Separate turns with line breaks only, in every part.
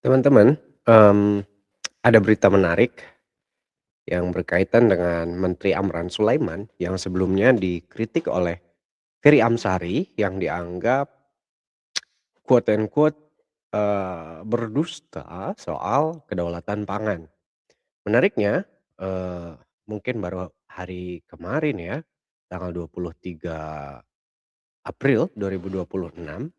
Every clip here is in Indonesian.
Teman-teman, mmm, ada berita menarik yang berkaitan dengan Menteri Amran Sulaiman yang sebelumnya dikritik oleh Ferry Amsari yang dianggap quote and quote, berdusta soal kedaulatan pangan. Menariknya, mungkin baru hari kemarin ya, tanggal 23 April 2026,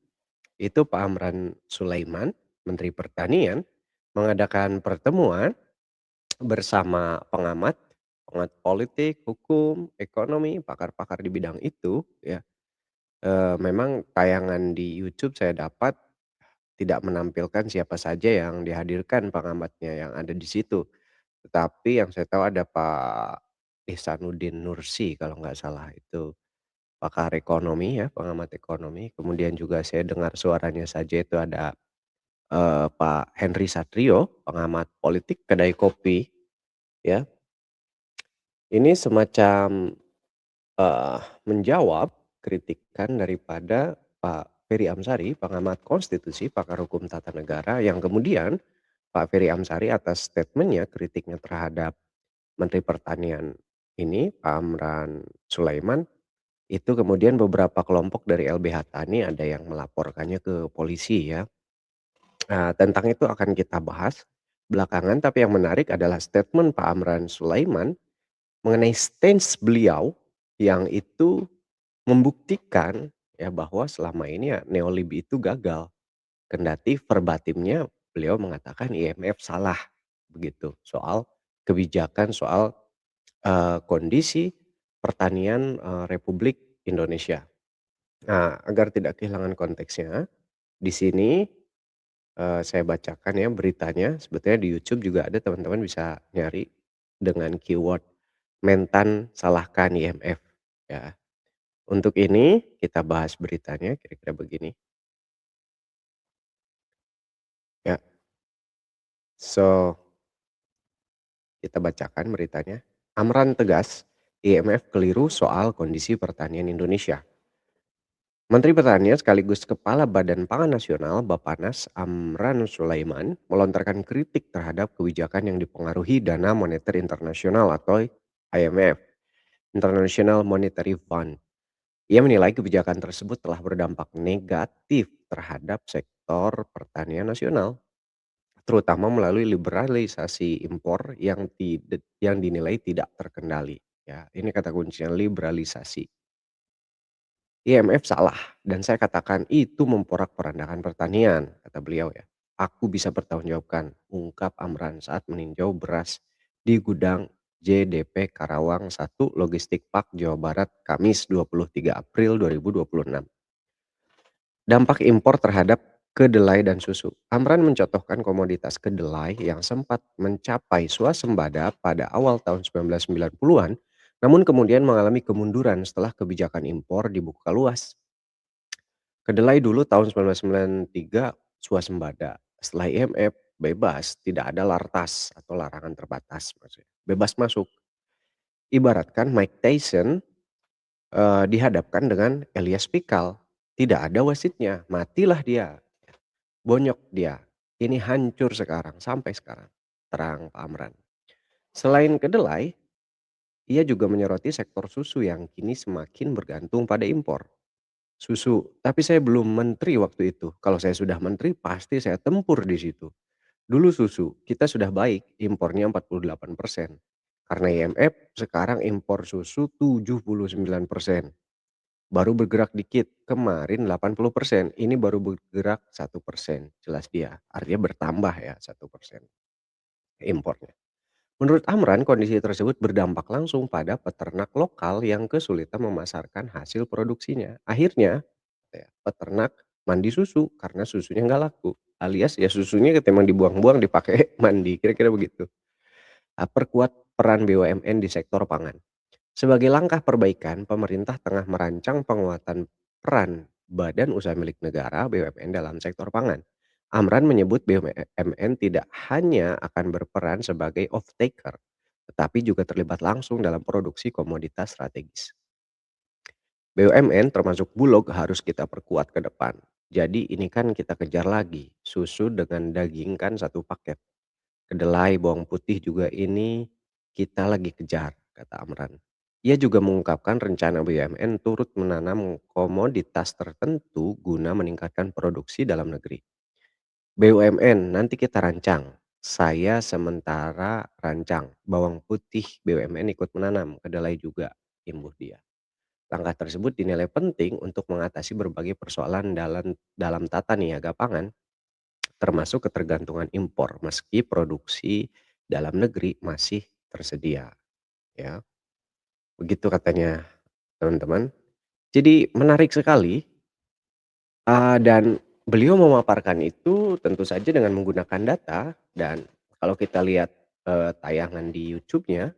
itu Pak Amran Sulaiman, Menteri Pertanian, mengadakan pertemuan bersama pengamat, pengamat politik, hukum, ekonomi, pakar-pakar di bidang itu ya, memang tayangan di YouTube saya dapat tidak menampilkan siapa saja yang dihadirkan pengamatnya yang ada di situ. Tetapi yang saya tahu ada Pak Ihsanuddin Nursi kalau nggak salah itu pakar ekonomi ya, pengamat ekonomi. Kemudian juga saya dengar suaranya saja itu ada, Pak Henry Satrio, pengamat politik kedai kopi ya. Ini semacam menjawab kritikan daripada Pak Ferry Amsari, pengamat konstitusi, pakar hukum tata negara, yang kemudian Pak Ferry Amsari atas statement-nya, kritiknya terhadap Menteri Pertanian ini, Pak Amran Sulaiman, itu kemudian beberapa kelompok dari LBH Tani ada yang melaporkannya ke polisi ya. Tentang itu akan kita bahas belakangan, tapi yang menarik adalah statement Pak Amran Sulaiman mengenai stance beliau yang itu membuktikan ya bahwa selama ini ya neolib itu gagal. Kendati verbatimnya beliau mengatakan IMF salah begitu soal kebijakan, soal, kondisi pertanian, Republik Indonesia. Nah, agar tidak kehilangan konteksnya, di sini, saya bacakan ya beritanya, sebetulnya di YouTube juga ada teman-teman bisa nyari dengan keyword "Mentan salahkan IMF" ya. Untuk ini kita bahas beritanya kira-kira begini, ya. So, kita bacakan beritanya. Amran tegas, IMF keliru soal kondisi pertanian Indonesia. Menteri Pertanian sekaligus Kepala Badan Pangan Nasional Bappenas Amran Sulaiman melontarkan kritik terhadap kebijakan yang dipengaruhi Dana Moneter Internasional atau IMF, International Monetary Fund. Ia menilai kebijakan tersebut telah berdampak negatif terhadap sektor pertanian nasional, terutama melalui liberalisasi impor yang dinilai tidak terkendali. Ya, ini kata kuncinya liberalisasi. IMF salah dan saya katakan itu memporak-porandakan pertanian, kata beliau ya. Aku bisa bertanggungjawabkan, ungkap Amran saat meninjau beras di gudang JDP Karawang 1 Logistik Park Jawa Barat Kamis 23 April 2026. Dampak impor terhadap kedelai dan susu. Amran mencontohkan komoditas kedelai yang sempat mencapai swasembada pada awal tahun 1990-an, namun kemudian mengalami kemunduran setelah kebijakan impor dibuka luas. Kedelai dulu tahun 1993 swasembada, setelah IMF bebas, tidak ada lartas atau larangan terbatas maksudnya, bebas masuk. Ibaratkan Mike Tyson dihadapkan dengan Elias Pikal, tidak ada wasitnya, matilah dia. Bonyok dia, ini hancur sekarang, sampai sekarang, terang Pak Amran. Selain kedelai, ia juga menyoroti sektor susu yang kini semakin bergantung pada impor. Susu, tapi saya belum menteri waktu itu. Kalau saya sudah menteri pasti saya tempur di situ. Dulu susu, kita sudah baik, impornya 48%. Karena IMF, sekarang impor susu 79%. Baru bergerak dikit, kemarin 80%, ini baru bergerak 1%, jelas dia. Artinya bertambah ya 1% impornya. Menurut Amran, kondisi tersebut berdampak langsung pada peternak lokal yang kesulitan memasarkan hasil produksinya. Akhirnya, ya, peternak mandi susu karena susunya nggak laku. Alias ya susunya ketimbang dibuang-buang dipakai mandi, kira-kira begitu. Perkuat peran BUMN di sektor pangan. Sebagai langkah perbaikan, pemerintah tengah merancang penguatan peran badan usaha milik negara BUMN dalam sektor pangan. Amran menyebut BUMN tidak hanya akan berperan sebagai off-taker, tetapi juga terlibat langsung dalam produksi komoditas strategis. BUMN termasuk Bulog harus kita perkuat ke depan. Jadi ini kan kita kejar lagi, susu dengan daging kan satu paket. Kedelai, bawang putih juga ini kita lagi kejar, kata Amran. Ia juga mengungkapkan rencana BUMN turut menanam komoditas tertentu guna meningkatkan produksi dalam negeri. BUMN nanti kita rancang. Saya sementara rancang. Bawang putih BUMN ikut menanam, kedelai juga, imbuh dia. Langkah tersebut dinilai penting untuk mengatasi berbagai persoalan dalam tata niaga pangan, termasuk ketergantungan impor meski produksi dalam negeri masih tersedia, ya. Begitu katanya teman-teman. Jadi menarik sekali, dan beliau memaparkan itu tentu saja dengan menggunakan data dan kalau kita lihat, tayangan di YouTube-nya,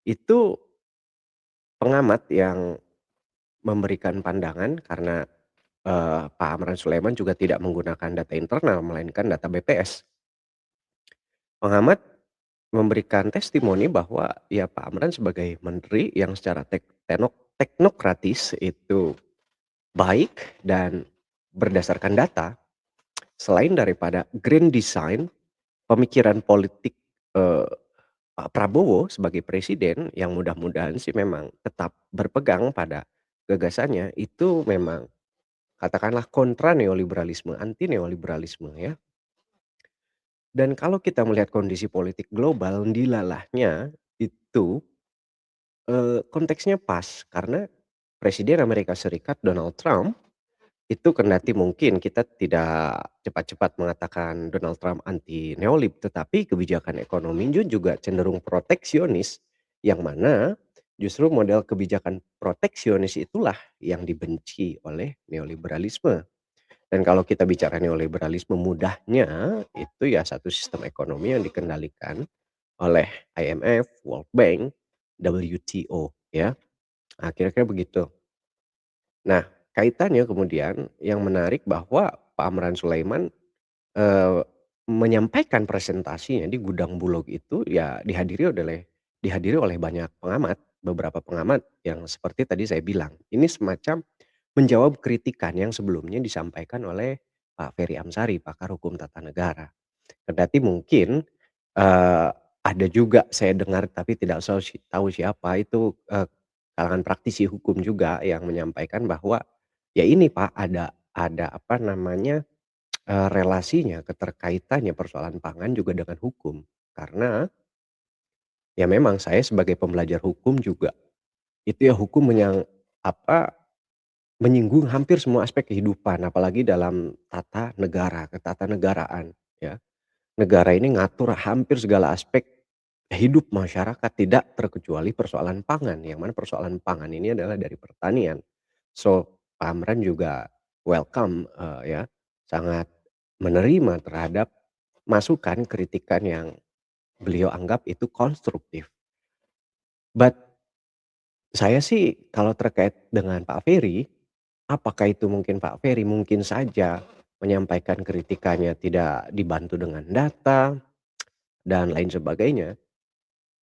itu pengamat yang memberikan pandangan karena, Pak Amran Sulaiman juga tidak menggunakan data internal melainkan data BPS. Pengamat memberikan testimoni bahwa ya Pak Amran sebagai menteri yang secara teknokratis itu baik dan berdasarkan data, selain daripada grand design, pemikiran politik, eee, Pak Prabowo sebagai presiden yang mudah-mudahan sih memang tetap berpegang pada gagasannya, itu memang katakanlah kontra neoliberalisme, anti neoliberalisme ya. Dan kalau kita melihat kondisi politik global, dilalahnya itu, konteksnya pas karena Presiden Amerika Serikat Donald Trump itu kendati mungkin kita tidak cepat-cepat mengatakan Donald Trump anti neolib, tetapi kebijakan ekonominya juga cenderung proteksionis, yang mana justru model kebijakan proteksionis itulah yang dibenci oleh neoliberalisme. Dan kalau kita bicara neoliberalisme mudahnya itu ya satu sistem ekonomi yang dikendalikan oleh IMF, World Bank, WTO ya. Kira-kira begitu. Nah, kaitannya kemudian yang menarik bahwa Pak Amran Sulaiman, eee, menyampaikan presentasinya di Gudang Bulog itu ya dihadiri oleh banyak pengamat, beberapa pengamat yang seperti tadi saya bilang. Ini semacam menjawab kritikan yang sebelumnya disampaikan oleh Pak Ferry Amsari, pakar hukum tata negara. Kendati mungkin, eee, ada juga saya dengar tapi tidak tahu siapa itu, kalangan praktisi hukum juga yang menyampaikan bahwa, ya ini Pak ada apa namanya, relasinya, keterkaitannya persoalan pangan juga dengan hukum. Karena ya memang saya sebagai pembelajar hukum juga, itu ya hukum apa, menyinggung hampir semua aspek kehidupan apalagi dalam tata negara, ketatanegaraan ya. Negara ini ngatur hampir segala aspek hidup masyarakat, tidak terkecuali persoalan pangan, yang mana persoalan pangan ini adalah dari pertanian. So, Pak Amran juga welcome, ya, sangat menerima terhadap masukan, kritikan yang beliau anggap itu konstruktif. But saya sih kalau terkait dengan Pak Ferry, apakah itu mungkin Pak Ferry mungkin saja menyampaikan kritikannya tidak dibantu dengan data dan lain sebagainya.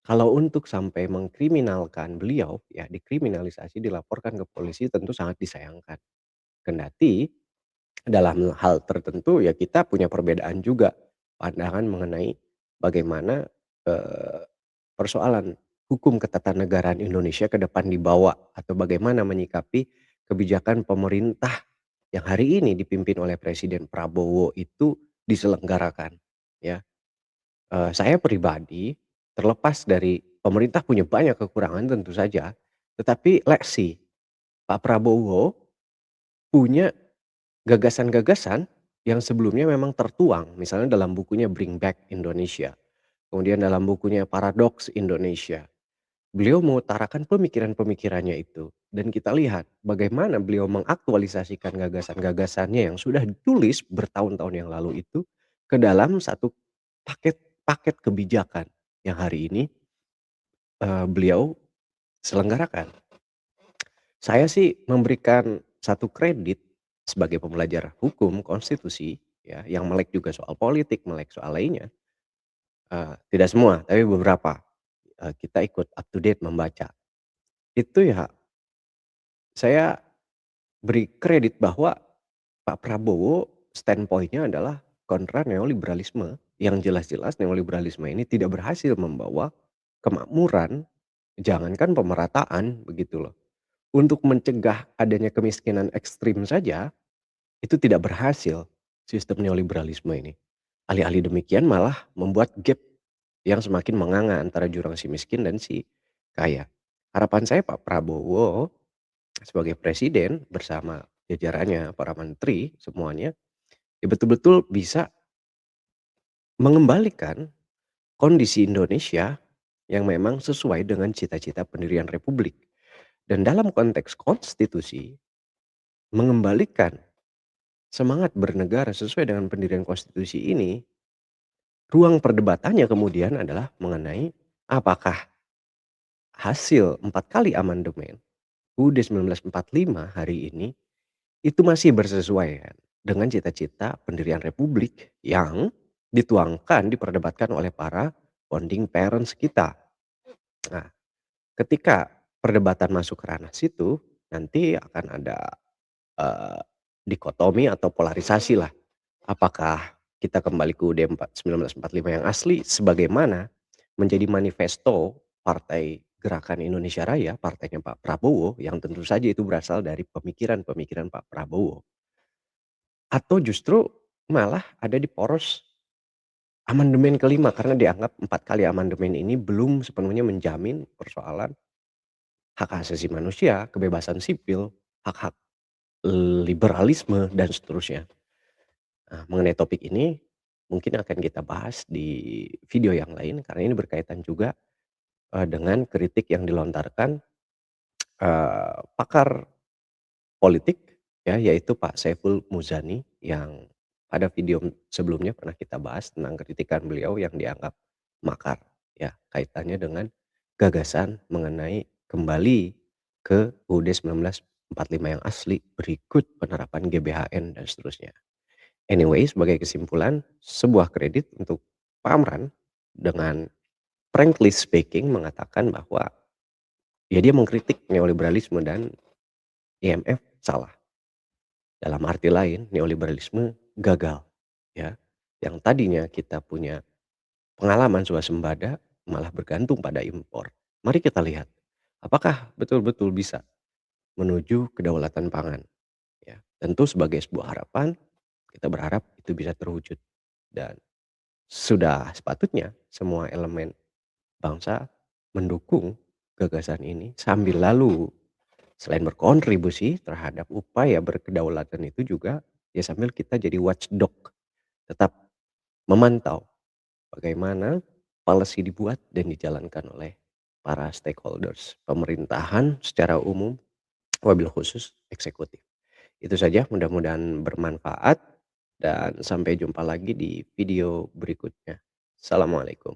Kalau untuk sampai mengkriminalkan beliau, ya dikriminalisasi, dilaporkan ke polisi tentu sangat disayangkan. Kendati dalam hal tertentu ya kita punya perbedaan juga pandangan mengenai bagaimana, eee, persoalan hukum ketatanegaraan Indonesia ke depan dibawa atau bagaimana menyikapi kebijakan pemerintah yang hari ini dipimpin oleh Presiden Prabowo itu diselenggarakan, ya. Saya pribadi, terlepas dari pemerintah punya banyak kekurangan tentu saja, tetapi let's see, Pak Prabowo punya gagasan-gagasan yang sebelumnya memang tertuang, misalnya dalam bukunya Bring Back Indonesia, kemudian dalam bukunya Paradoks Indonesia. Beliau mengutarakan pemikiran-pemikirannya itu, dan kita lihat bagaimana beliau mengaktualisasikan gagasan-gagasannya yang sudah ditulis bertahun-tahun yang lalu itu ke dalam satu paket paket kebijakan yang hari ini, beliau selenggarakan. Saya sih memberikan satu kredit sebagai pembelajar hukum konstitusi ya, yang melek juga soal politik, melek soal lainnya, tidak semua, tapi beberapa, kita ikut up to date membaca. Itu ya saya beri kredit bahwa Pak Prabowo standpoint-nya adalah kontra neoliberalisme, yang jelas-jelas neoliberalisme ini tidak berhasil membawa kemakmuran, jangankan pemerataan begitu loh. Untuk mencegah adanya kemiskinan ekstrim saja, itu tidak berhasil sistem neoliberalisme ini. Alih-alih demikian malah membuat gap yang semakin menganga antara jurang si miskin dan si kaya. Harapan saya Pak Prabowo sebagai presiden bersama jajarannya, para menteri semuanya, ya betul-betul bisa mengembalikan kondisi Indonesia yang memang sesuai dengan cita-cita pendirian republik. Dan dalam konteks konstitusi, mengembalikan semangat bernegara sesuai dengan pendirian konstitusi ini, ruang perdebatannya kemudian adalah mengenai apakah hasil 4 kali amandemen UUD 1945 hari ini itu masih bersesuaian dengan cita-cita pendirian republik yang dituangkan, diperdebatkan oleh para founding parents kita. Nah, ketika perdebatan masuk ke ranah situ, nanti akan ada, eee, dikotomi atau polarisasi lah. Apakah kita kembali ke UUD 1945 yang asli sebagaimana menjadi manifesto Partai Gerakan Indonesia Raya, partainya Pak Prabowo, yang tentu saja itu berasal dari pemikiran-pemikiran Pak Prabowo, atau justru malah ada di poros amandemen kelima karena dianggap 4 kali amandemen ini belum sepenuhnya menjamin persoalan hak asasi manusia, kebebasan sipil, hak-hak, liberalisme dan seterusnya. Nah, mengenai topik ini mungkin akan kita bahas di video yang lain karena ini berkaitan juga, dengan kritik yang dilontarkan, pakar politik ya, yaitu Pak Saiful Muzani yang pada video sebelumnya pernah kita bahas tentang kritikan beliau yang dianggap makar ya, kaitannya dengan gagasan mengenai kembali ke UUD 1945 yang asli berikut penerapan GBHN dan seterusnya. Anyway, sebagai kesimpulan, sebuah kredit untuk Pak Amran dengan frankly speaking mengatakan bahwa ya dia mengkritik neoliberalisme dan IMF salah. Dalam arti lain, neoliberalisme gagal, ya. Yang tadinya kita punya pengalaman swasembada malah bergantung pada impor. Mari kita lihat, apakah betul-betul bisa menuju kedaulatan pangan, ya. Tentu sebagai sebuah harapan, kita berharap itu bisa terwujud dan sudah sepatutnya semua elemen bangsa mendukung gagasan ini sambil lalu selain berkontribusi terhadap upaya berkedaulatan itu juga, ya sambil kita jadi watchdog, tetap memantau bagaimana policy dibuat dan dijalankan oleh para stakeholders, pemerintahan secara umum, wabil khusus eksekutif. Itu saja mudah-mudahan bermanfaat dan sampai jumpa lagi di video berikutnya. Assalamualaikum.